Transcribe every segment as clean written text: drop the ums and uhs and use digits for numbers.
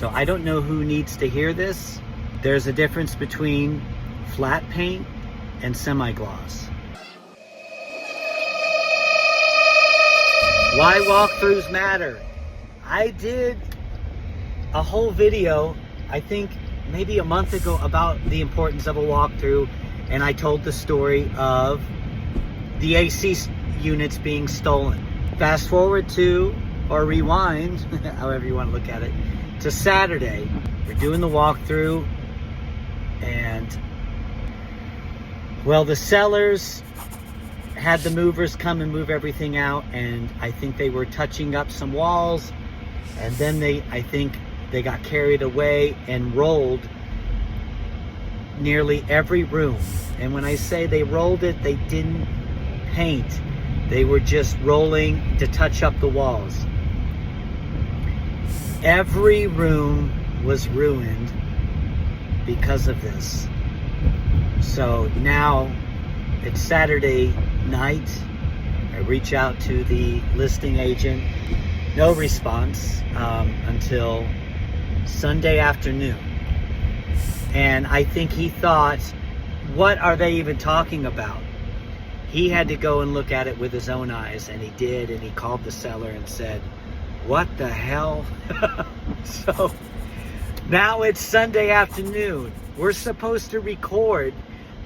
So I don't know who needs to hear this. There's a difference between flat paint and semi-gloss. Why walkthroughs matter. I did a whole video, I think maybe a month ago, about the importance of a walkthrough, and I told the story of the AC units being stolen. Fast forward to, or rewind, however you want to look at it, to Saturday. We're doing the walkthrough, and well, the sellers had the movers come and move everything out, and I think they were touching up some walls, and then I think they got carried away and rolled nearly every room. And when I say they rolled it, they didn't paint. They were just rolling to touch up the walls. Every room was ruined because of this. So now it's Saturday night. I reach out to the listing agent. No response until Sunday afternoon. And I think he thought, what are they even talking about? He had to go and look at it with his own eyes, and he did, and he called the seller and said, what the hell? So now it's Sunday afternoon. We're supposed to record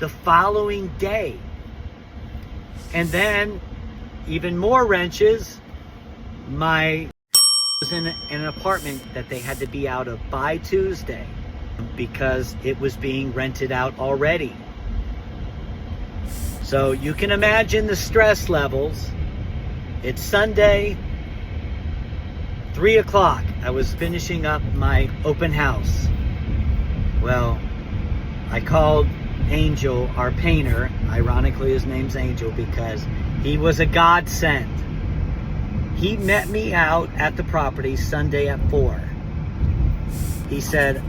the following day. And then, even more wrenches, my was in an apartment that they had to be out of by Tuesday because it was being rented out already. So you can imagine the stress levels. It's Sunday, 3 o'clock. I was finishing up my open house. Well, I called Angel, our painter. Ironically, his name's Angel because he was a godsend. He met me out at the property Sunday at 4. He said,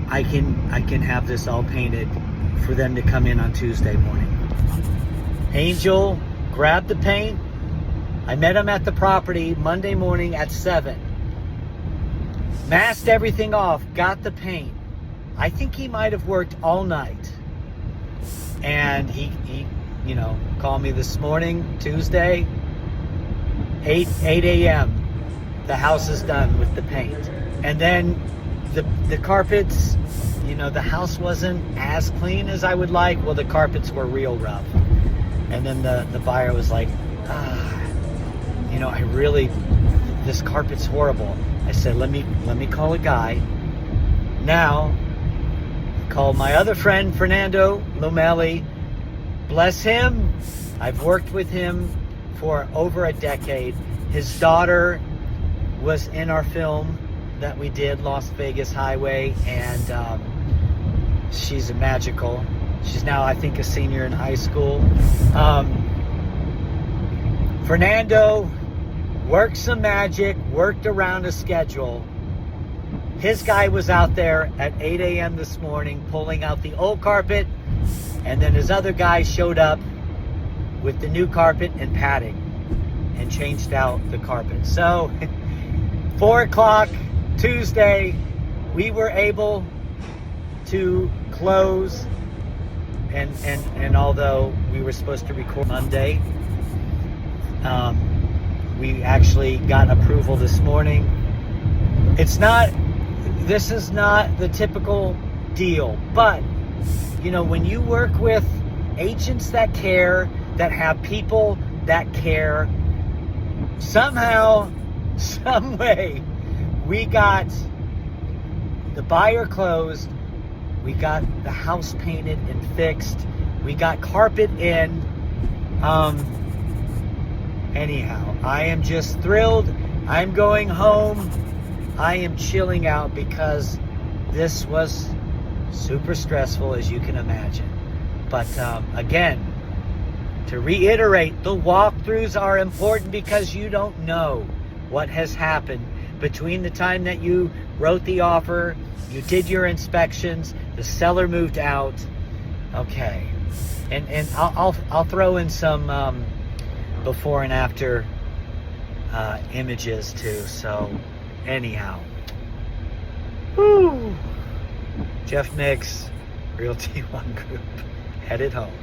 I can have this all painted for them to come in on Tuesday morning. Angel grabbed the paint. I met him at the property Monday morning at 7. Masked everything off, got the paint. I think he might have worked all night. And he called me this morning, Tuesday, 8 a.m. The house is done with the paint. And then the carpets, the house wasn't as clean as I would like. Well, the carpets were real rough. And then the buyer was like, this carpet's horrible. I said, let me call a guy. Now, called my other friend, Fernando Lomelli. Bless him. I've worked with him for over a decade. His daughter was in our film that we did, Las Vegas Highway, and she's magical. She's now, I think, a senior in high school. Fernando worked some magic, worked around a schedule. His guy was out there at 8 a.m. this morning pulling out the old carpet, and then his other guy showed up with the new carpet and padding and changed out the carpet. So 4 o'clock Tuesday, we were able to close, and although we were supposed to record Monday, we actually got approval this morning. This is not the typical deal, but when you work with agents that care, that have people that care, somehow, some way, we got the buyer closed, we got the house painted and fixed, we got carpet in. Anyhow, I am just thrilled. I'm going home. I am chilling out because this was super stressful, as you can imagine. But again, to reiterate, the walkthroughs are important because you don't know what has happened between the time that you wrote the offer, you did your inspections, the seller moved out. Okay, and I'll throw in some before and after images too. So anyhow, Jeff Mix, Realty One Group, headed home.